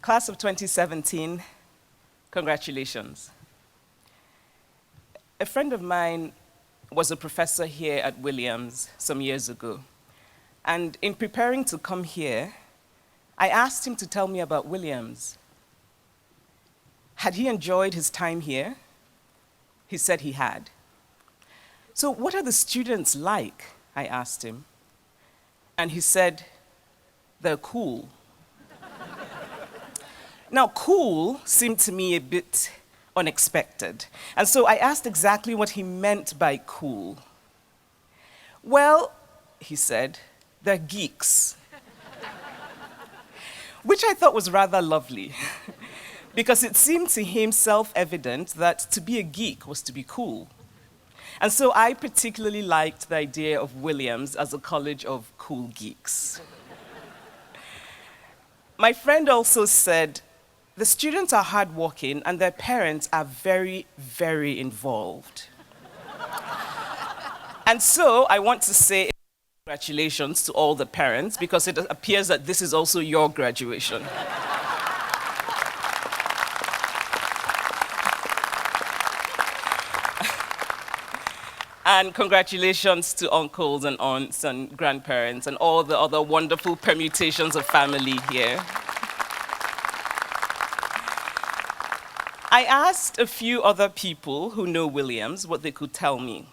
Class of 2017, congratulations. A friend of mine was a professor here at Williams some years ago. And in preparing to come here, I asked him to tell me about Williams. Had he enjoyed his time here? He said he had. So what are the students like? I asked him. And he said, they're cool. Now, cool seemed to me a bit unexpected. And so I asked exactly what he meant by cool. Well, he said, they're geeks. Which I thought was rather lovely, because it seemed to him self-evident that to be a geek was to be cool. And so I particularly liked the idea of Williams as a college of cool geeks. My friend also said, the students are hardworking and their parents are very, very involved. And so I want to say congratulations to all the parents, because it appears that this is also your graduation. And congratulations to uncles and aunts and grandparents and all the other wonderful permutations of family here. I asked a few other people who know Williams what they could tell me.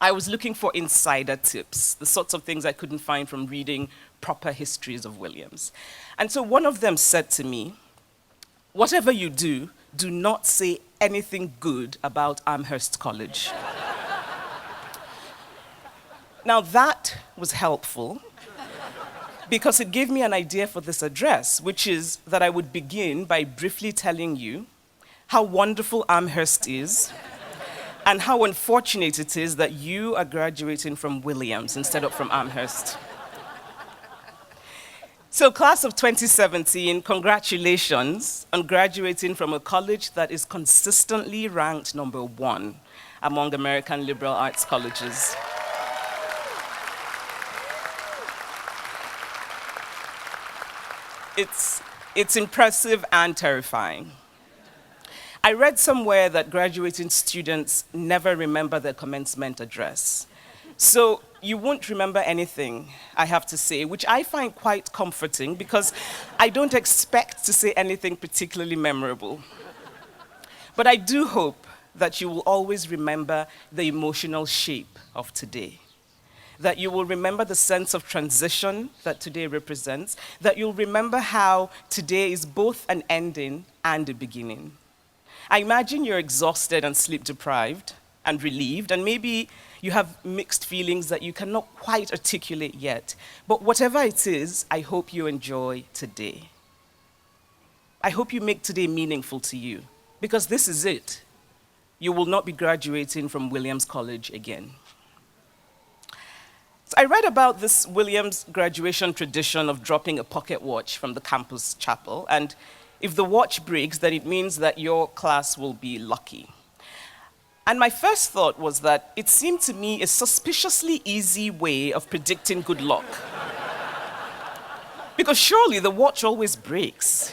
I was looking for insider tips, the sorts of things I couldn't find from reading proper histories of Williams. And so one of them said to me, whatever you do, do not say anything good about Amherst College. Now that was helpful, because it gave me an idea for this address, which is that I would begin by briefly telling you how wonderful Amherst is, and how unfortunate it is that you are graduating from Williams instead of from Amherst. So class of 2017, congratulations on graduating from a college that is consistently ranked #1 among American liberal arts colleges. It's impressive and terrifying. I read somewhere that graduating students never remember their commencement address. So you won't remember anything, I have to say, which I find quite comforting, because I don't expect to say anything particularly memorable. But I do hope that you will always remember the emotional shape of today, that you will remember the sense of transition that today represents, that you'll remember how today is both an ending and a beginning. I imagine you're exhausted and sleep-deprived and relieved, and maybe you have mixed feelings that you cannot quite articulate yet. But whatever it is, I hope you enjoy today. I hope you make today meaningful to you, because this is it. You will not be graduating from Williams College again. So I read about this Williams graduation tradition of dropping a pocket watch from the campus chapel, and if the watch breaks, then it means that your class will be lucky. And my first thought was that it seemed to me a suspiciously easy way of predicting good luck. Because surely the watch always breaks.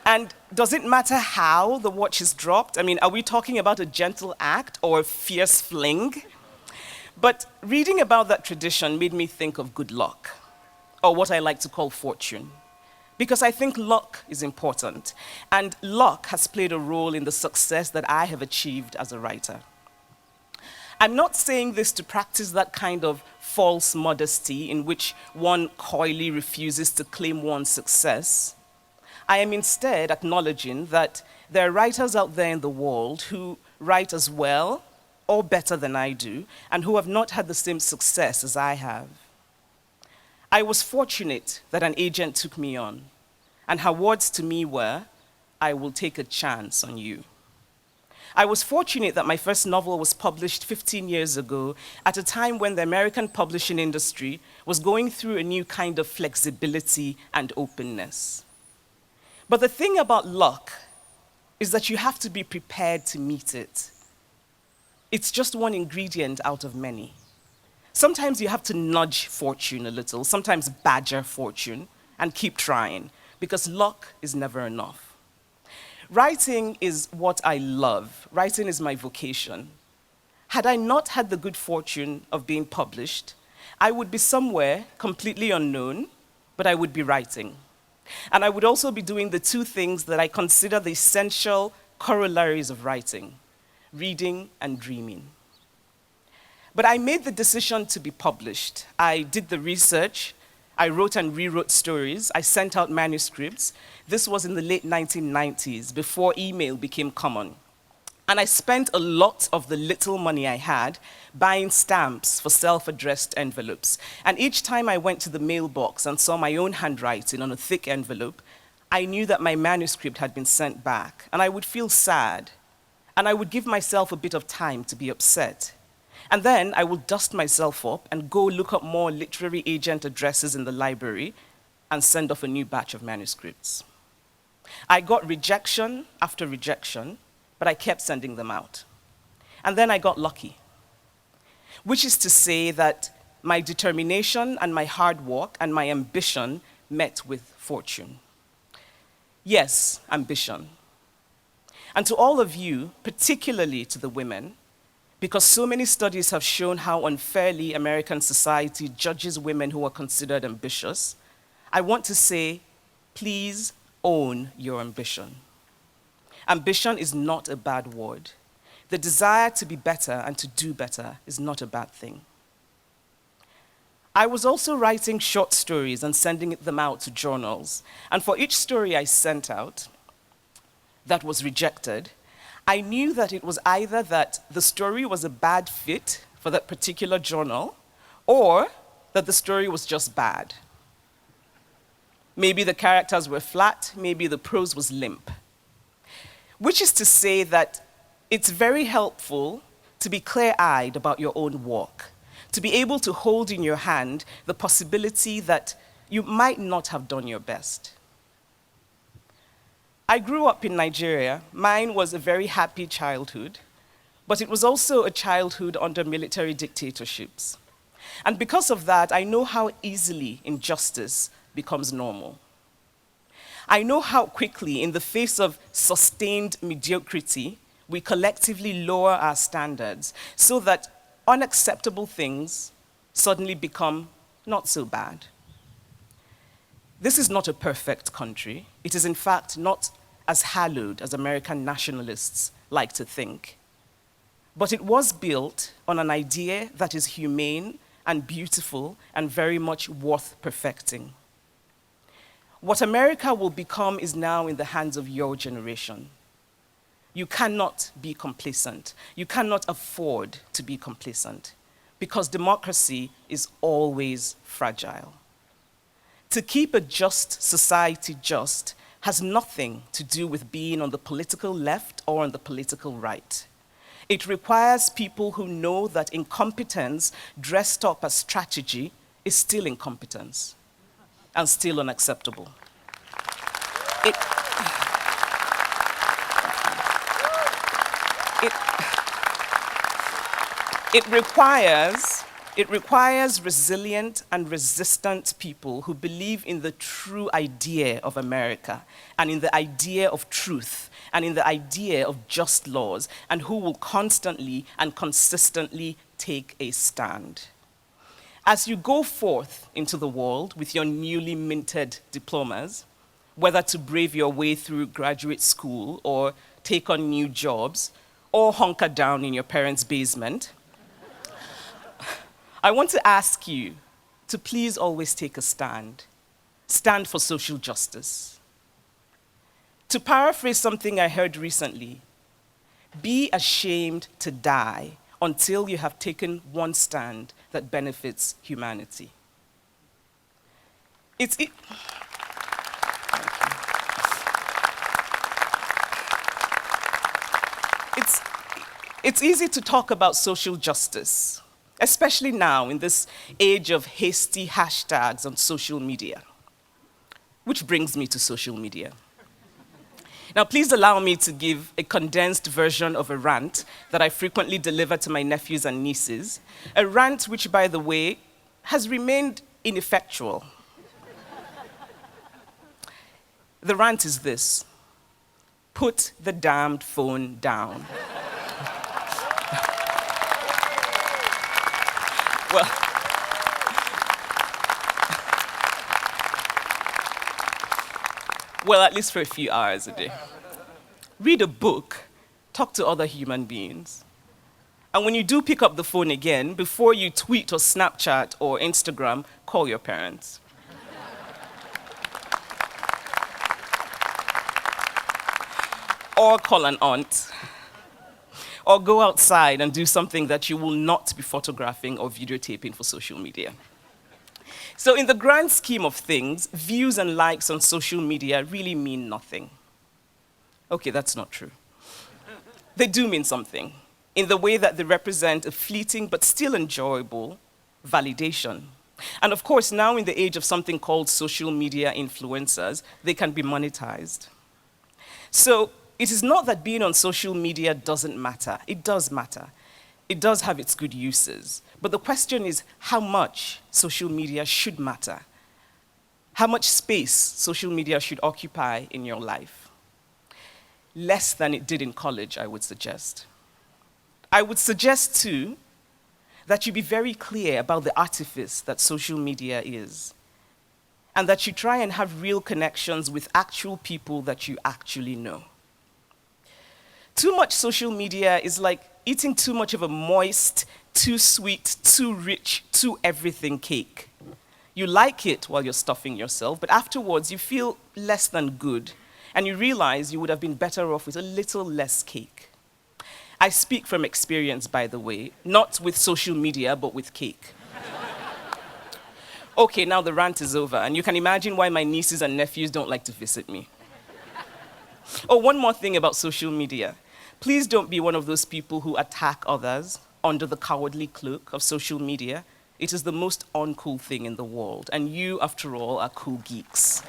And does it matter how the watch is dropped? I mean, are we talking about a gentle act or a fierce fling? But reading about that tradition made me think of good luck, or what I like to call fortune. Because I think luck is important, and luck has played a role in the success that I have achieved as a writer. I'm not saying this to practice that kind of false modesty in which one coyly refuses to claim one's success. I am instead acknowledging that there are writers out there in the world who write as well or better than I do, and who have not had the same success as I have. I was fortunate that an agent took me on, and her words to me were, I will take a chance on you. I was fortunate that my first novel was published 15 years ago, at a time when the American publishing industry was going through a new kind of flexibility and openness. But the thing about luck is that you have to be prepared to meet it. It's just one ingredient out of many. Sometimes you have to nudge fortune a little, sometimes badger fortune, and keep trying, because luck is never enough. Writing is what I love. Writing is my vocation. Had I not had the good fortune of being published, I would be somewhere completely unknown, but I would be writing. And I would also be doing the two things that I consider the essential corollaries of writing: reading and dreaming. But I made the decision to be published. I did the research. I wrote and rewrote stories. I sent out manuscripts. This was in the late 1990s, before email became common. And I spent a lot of the little money I had buying stamps for self-addressed envelopes. And each time I went to the mailbox and saw my own handwriting on a thick envelope, I knew that my manuscript had been sent back. And I would feel sad. And I would give myself a bit of time to be upset. And then I would dust myself up and go look up more literary agent addresses in the library and send off a new batch of manuscripts. I got rejection after rejection, but I kept sending them out. And then I got lucky, which is to say that my determination and my hard work and my ambition met with fortune. Yes, ambition. And to all of you, particularly to the women, because so many studies have shown how unfairly American society judges women who are considered ambitious, I want to say, please own your ambition. Ambition is not a bad word. The desire to be better and to do better is not a bad thing. I was also writing short stories and sending them out to journals. And for each story I sent out that was rejected, I knew that it was either that the story was a bad fit for that particular journal, or that the story was just bad. Maybe the characters were flat, maybe the prose was limp. Which is to say that it's very helpful to be clear-eyed about your own work, to be able to hold in your hand the possibility that you might not have done your best. I grew up in Nigeria. Mine was a very happy childhood, but it was also a childhood under military dictatorships. And because of that, I know how easily injustice becomes normal. I know how quickly, in the face of sustained mediocrity, we collectively lower our standards so that unacceptable things suddenly become not so bad. This is not a perfect country. It is, in fact, not as hallowed as American nationalists like to think. But it was built on an idea that is humane and beautiful and very much worth perfecting. What America will become is now in the hands of your generation. You cannot be complacent. You cannot afford to be complacent, because democracy is always fragile. To keep a just society just has nothing to do with being on the political left or on the political right. It requires people who know that incompetence dressed up as strategy is still incompetence and still unacceptable. It requires resilient and resistant people who believe in the true idea of America and in the idea of truth and in the idea of just laws, and who will constantly and consistently take a stand. As you go forth into the world with your newly minted diplomas, whether to brave your way through graduate school or take on new jobs or hunker down in your parents' basement, I want to ask you to please always take a stand. Stand for social justice. To paraphrase something I heard recently, be ashamed to die until you have taken one stand that benefits humanity. It's easy to talk about social justice, especially now in this age of hasty hashtags on social media. Which brings me to social media. Now, please allow me to give a condensed version of a rant that I frequently deliver to my nephews and nieces, a rant which, by the way, has remained ineffectual. The rant is this: put the damned phone down. Well, at least for a few hours a day. Read a book, talk to other human beings. And when you do pick up the phone again, before you tweet or Snapchat or Instagram, call your parents. Or call an aunt. Or go outside and do something that you will not be photographing or videotaping for social media. So in the grand scheme of things, views and likes on social media really mean nothing. Okay, that's not true. They do mean something, in the way that they represent a fleeting but still enjoyable validation. And of course, now in the age of something called social media influencers, they can be monetized. So it is not that being on social media doesn't matter. It does matter. It does have its good uses. But the question is how much social media should matter. How much space social media should occupy in your life. Less than it did in college, I would suggest. I would suggest, too, that you be very clear about the artifice that social media is, and that you try and have real connections with actual people that you actually know. Too much social media is like eating too much of a moist, too sweet, too rich, too everything cake. You like it while you're stuffing yourself, but afterwards you feel less than good, and you realize you would have been better off with a little less cake. I speak from experience, by the way, not with social media, but with cake. Okay, now the rant is over, and you can imagine why my nieces and nephews don't like to visit me. Oh, one more thing about social media. Please don't be one of those people who attack others under the cowardly cloak of social media. It is the most uncool thing in the world, and you, after all, are cool geeks.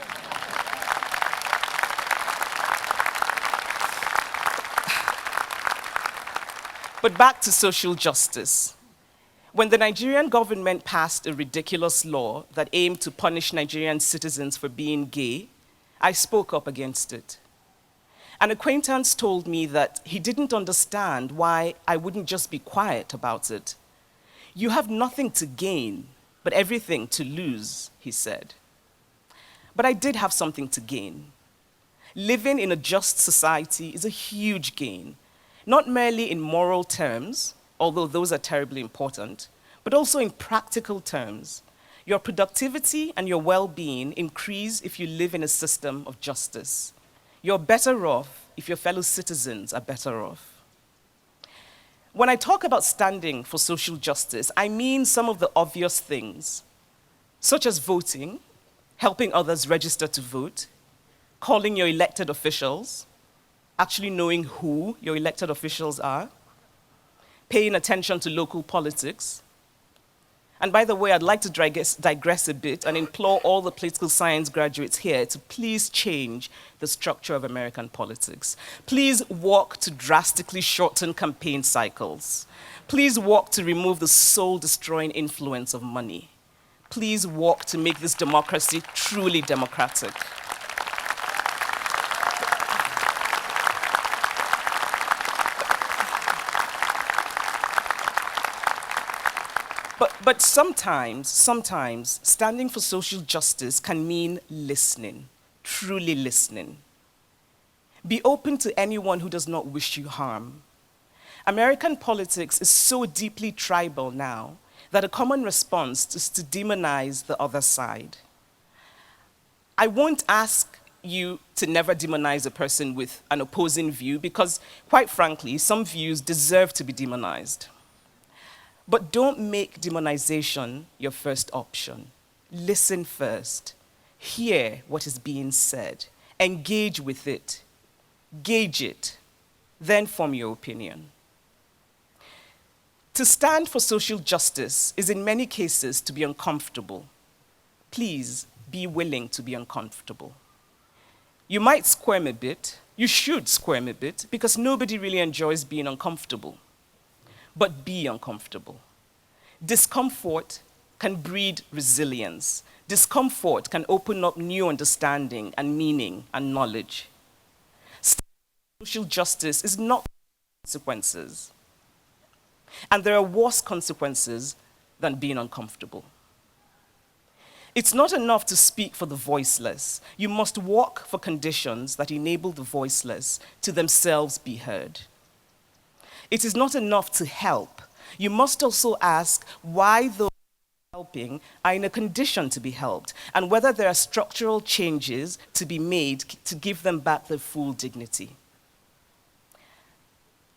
But back to social justice. When the Nigerian government passed a ridiculous law that aimed to punish Nigerian citizens for being gay, I spoke up against it. An acquaintance told me that he didn't understand why I wouldn't just be quiet about it. You have nothing to gain, but everything to lose, he said. But I did have something to gain. Living in a just society is a huge gain, not merely in moral terms, although those are terribly important, but also in practical terms. Your productivity and your well-being increase if you live in a system of justice. You're better off if your fellow citizens are better off. When I talk about standing for social justice, I mean some of the obvious things, such as voting, helping others register to vote, calling your elected officials, actually knowing who your elected officials are, paying attention to local politics. And by the way, I'd like to digress a bit and implore all the political science graduates here to please change the structure of American politics. Please work to drastically shorten campaign cycles. Please work to remove the soul-destroying influence of money. Please work to make this democracy truly democratic. But sometimes, standing for social justice can mean listening, truly listening. Be open to anyone who does not wish you harm. American politics is so deeply tribal now that a common response is to demonize the other side. I won't ask you to never demonize a person with an opposing view because, quite frankly, some views deserve to be demonized. But don't make demonization your first option. Listen first. Hear what is being said. Engage with it. Gauge it. Then form your opinion. To stand for social justice is in many cases to be uncomfortable. Please be willing to be uncomfortable. You might squirm a bit. You should squirm a bit because nobody really enjoys being uncomfortable. But be uncomfortable. Discomfort can breed resilience. Discomfort can open up new understanding and meaning and knowledge. Social justice is not consequences. And there are worse consequences than being uncomfortable. It's not enough to speak for the voiceless. You must work for conditions that enable the voiceless to themselves be heard. It is not enough to help. You must also ask why those helping are in a condition to be helped, and whether there are structural changes to be made to give them back their full dignity.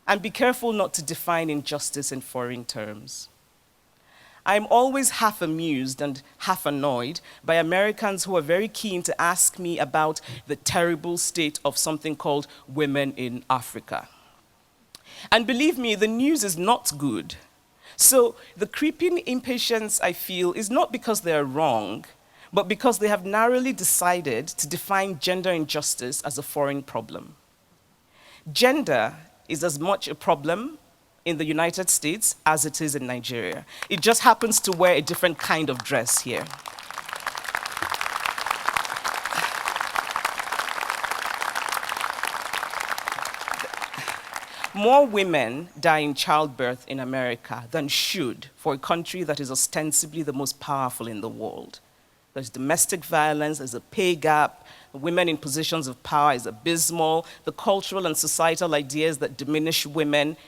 And be careful not to define injustice in foreign terms. I'm always half amused and half annoyed by Americans who are very keen to ask me about the terrible state of something called women in Africa. And believe me, the news is not good. So the creeping impatience I feel is not because they are wrong, but because they have narrowly decided to define gender injustice as a foreign problem. Gender is as much a problem in the United States as it is in Nigeria. It just happens to wear a different kind of dress here. More women die in childbirth in America than should for a country that is ostensibly the most powerful in the world. There's domestic violence, there's a pay gap, women in positions of power is abysmal, the cultural and societal ideas that diminish women,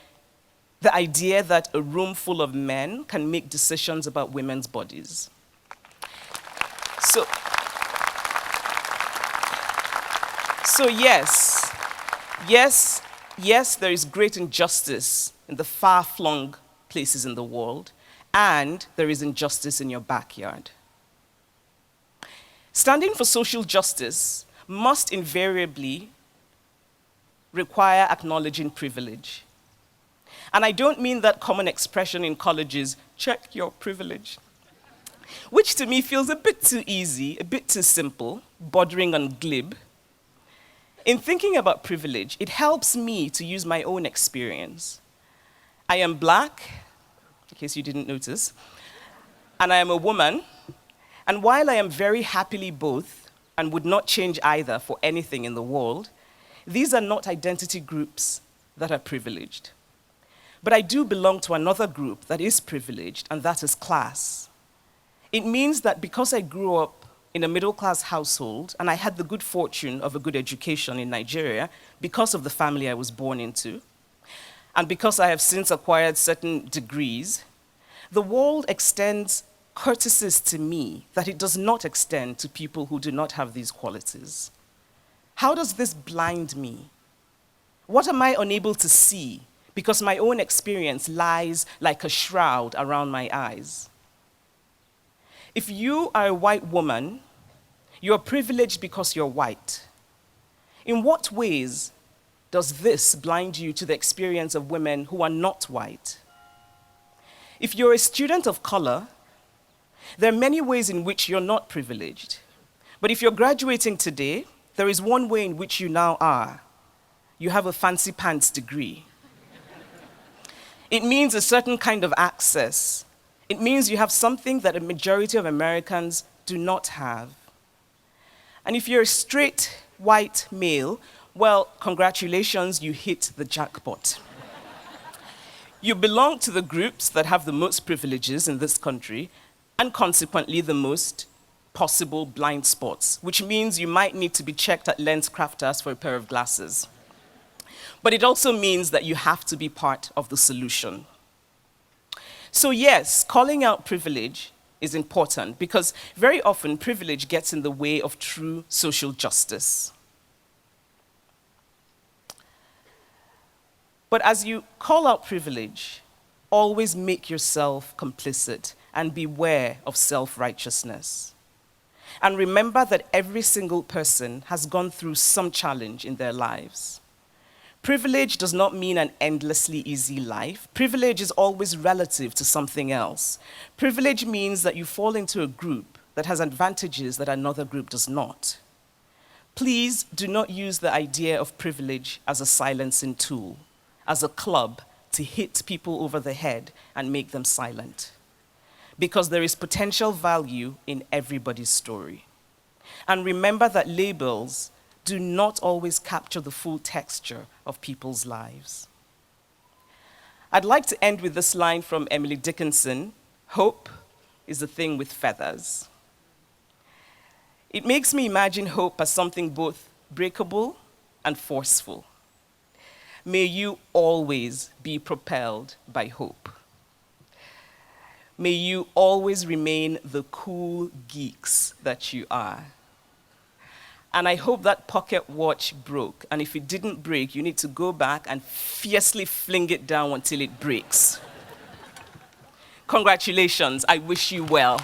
the idea that a room full of men can make decisions about women's bodies. So yes, there is great injustice in the far-flung places in the world, and there is injustice in your backyard. Standing for social justice must invariably require acknowledging privilege. And I don't mean that common expression in colleges, check your privilege, which to me feels a bit too easy, a bit too simple, bordering on glib. In thinking about privilege, it helps me to use my own experience. I am Black, in case you didn't notice, and I am a woman. And while I am very happily both, and would not change either for anything in the world, these are not identity groups that are privileged. But I do belong to another group that is privileged, and that is class. It means that because I grew up in a middle-class household, and I had the good fortune of a good education in Nigeria because of the family I was born into, and because I have since acquired certain degrees, the world extends courtesies to me that it does not extend to people who do not have these qualities. How does this blind me? What am I unable to see because my own experience lies like a shroud around my eyes? If you are a white woman, you're privileged because you're white. In what ways does this blind you to the experience of women who are not white? If you're a student of color, there are many ways in which you're not privileged. But if you're graduating today, there is one way in which you now are. You have a fancy pants degree. It means a certain kind of access. It means you have something that a majority of Americans do not have. And if you're a straight white male, well, congratulations, you hit the jackpot. You belong to the groups that have the most privileges in this country, and consequently the most possible blind spots, which means you might need to be checked at LensCrafters for a pair of glasses. But it also means that you have to be part of the solution. So yes, calling out privilege is important because very often privilege gets in the way of true social justice. But as you call out privilege, always make yourself complicit and beware of self-righteousness. And remember that every single person has gone through some challenge in their lives. Privilege does not mean an endlessly easy life. Privilege is always relative to something else. Privilege means that you fall into a group that has advantages that another group does not. Please do not use the idea of privilege as a silencing tool, as a club to hit people over the head and make them silent. because there is potential value in everybody's story. And remember that labels do not always capture the full texture of people's lives. I'd like to end with this line from Emily Dickinson: "Hope is a thing with feathers." It makes me imagine hope as something both breakable and forceful. May you always be propelled by hope. May you always remain the cool geeks that you are. And I hope that pocket watch broke. And if it didn't break, you need to go back and fiercely fling it down until it breaks. Congratulations. I wish you well.